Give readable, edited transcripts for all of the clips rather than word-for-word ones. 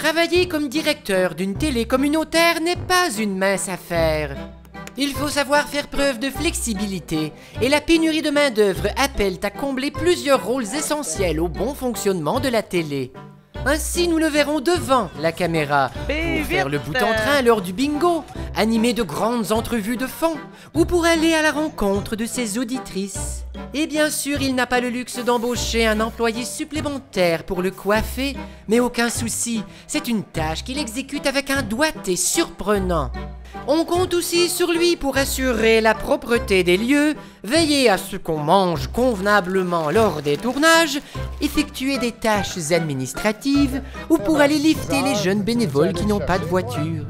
Travailler comme directeur d'une télé communautaire n'est pas une mince affaire. Il faut savoir faire preuve de flexibilité et la pénurie de main-d'œuvre appelle à combler plusieurs rôles essentiels au bon fonctionnement de la télé. Ainsi, nous le verrons devant la caméra pour faire le bout en train lors du bingo, animer de grandes entrevues de fond ou pour aller à la rencontre de ses auditrices. Et bien sûr, il n'a pas le luxe d'embaucher un employé supplémentaire pour le coiffer, mais aucun souci, c'est une tâche qu'il exécute avec un doigté surprenant. On compte aussi sur lui pour assurer la propreté des lieux, veiller à ce qu'on mange convenablement lors des tournages, effectuer des tâches administratives ou pour aller lifter les jeunes bénévoles qui n'ont pas de voiture.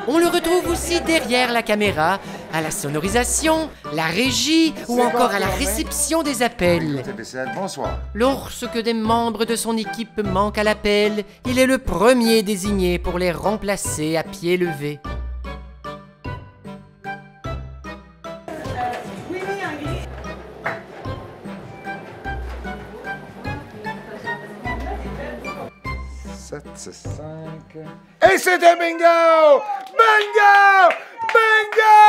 On le retrouve aussi derrière la caméra, à la sonorisation, la régie ou encore à la réception des appels. Bonsoir. Lorsque des membres de son équipe manquent à l'appel, il est le premier désigné pour les remplacer à pied levé. C'est 5. Et c'était bingo! Bingo! Bingo!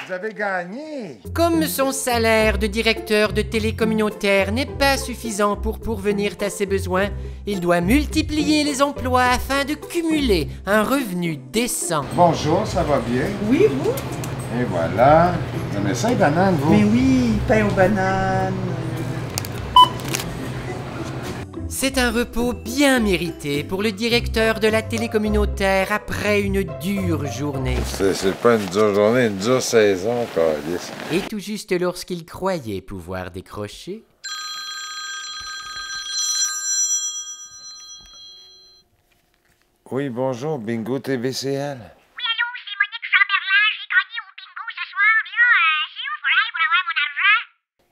Vous avez gagné! Comme son salaire de directeur de télé communautaire n'est pas suffisant pour pourvenir à ses besoins, il doit multiplier les emplois afin de cumuler un revenu décent. Bonjour, ça va bien? Oui, vous? Et voilà. Vous aimez ça, les bananes, vous? Mais oui, pain aux bananes. C'est un repos bien mérité pour le directeur de la télé communautaire après une dure journée. C'est pas une dure journée, une dure saison, câlisse. Et tout juste lorsqu'il croyait pouvoir décrocher... Oui, bonjour, Bingo TVCL.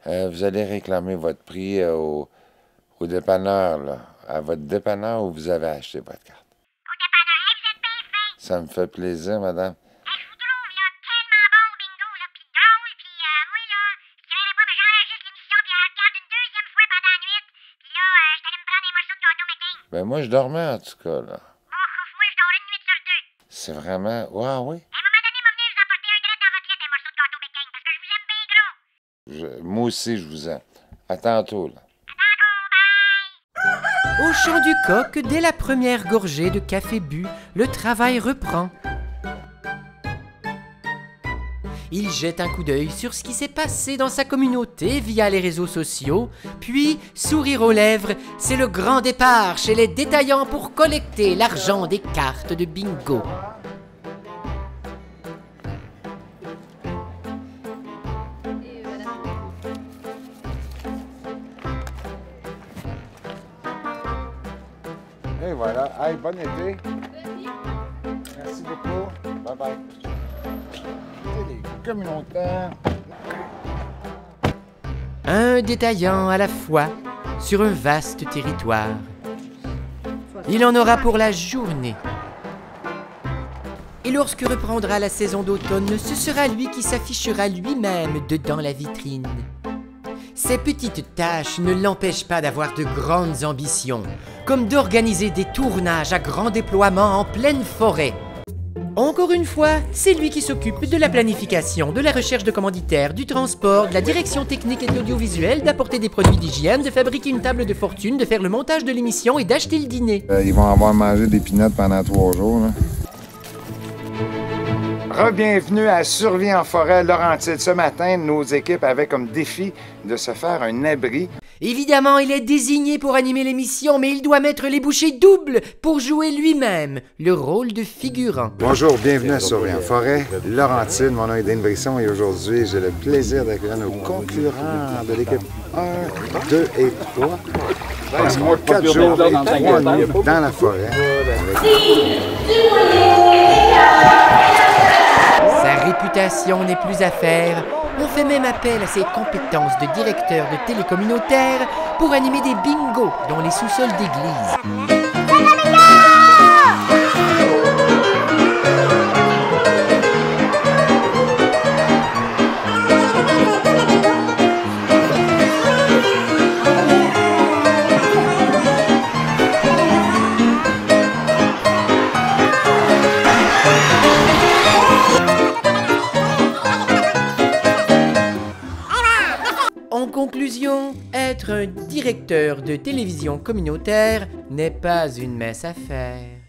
Vous allez réclamer votre prix au dépanneur, là. À votre dépanneur où vous avez acheté votre carte. Au dépanneur, hey, vous êtes bien fin. Ça me fait plaisir, madame. Hey, je vous trouve, là, tellement bon au bingo, là, pis drôle, pis moi, là, je dirais pas, mais j'enregistre l'émission pis je la regarde une deuxième fois pendant la nuit. Pis là, je suis allé me prendre des morceaux de gâteau McCain. Ben moi, je dormais, en tout cas, là. Moi, je dors une nuit sur deux. C'est vraiment... Ouais, oui. À un moment donné, m'a venu vous apporter un drette dans votre lit, des morceaux de gâteau McCain, parce que je vous aime bien gros. Moi aussi, je vous aime. À tantôt, là. Au chant du coq, dès la première gorgée de café bu, le travail reprend. Il jette un coup d'œil sur ce qui s'est passé dans sa communauté via les réseaux sociaux, puis, sourire aux lèvres, c'est le grand départ chez les détaillants pour collecter l'argent des cartes de bingo. Et voilà. Hey, bon été. Merci beaucoup. Bye-bye. Les communautaires. Un détaillant à la fois sur un vaste territoire. Il en aura pour la journée. Et lorsque reprendra la saison d'automne, ce sera lui qui s'affichera lui-même dedans la vitrine. Ces petites tâches ne l'empêchent pas d'avoir de grandes ambitions, comme d'organiser des tournages à grand déploiement en pleine forêt. Encore une fois, c'est lui qui s'occupe de la planification, de la recherche de commanditaires, du transport, de la direction technique et de l'audiovisuel, d'apporter des produits d'hygiène, de fabriquer une table de fortune, de faire le montage de l'émission et d'acheter le dîner. Ils vont avoir mangé des peanuts pendant 3 jours, là. Re-bienvenue à Survie en forêt Laurentide. Ce matin, nos équipes avaient comme défi de se faire un abri. Évidemment, il est désigné pour animer l'émission, mais il doit mettre les bouchées doubles pour jouer lui-même le rôle de figurant. Bonjour, bienvenue à Survie en forêt Laurentide. Mon nom est Dane Brisson et aujourd'hui, j'ai le plaisir d'accueillir nos concurrents de l'équipe 1, 2 et 3. Passeront 4 jours et 3 nuits dans la forêt. Sa réputation n'est plus à faire. On fait même appel à ses compétences de directeur de télé communautaire pour animer des bingos dans les sous-sols d'église. En conclusion, être un directeur de télévision communautaire n'est pas une mince affaire.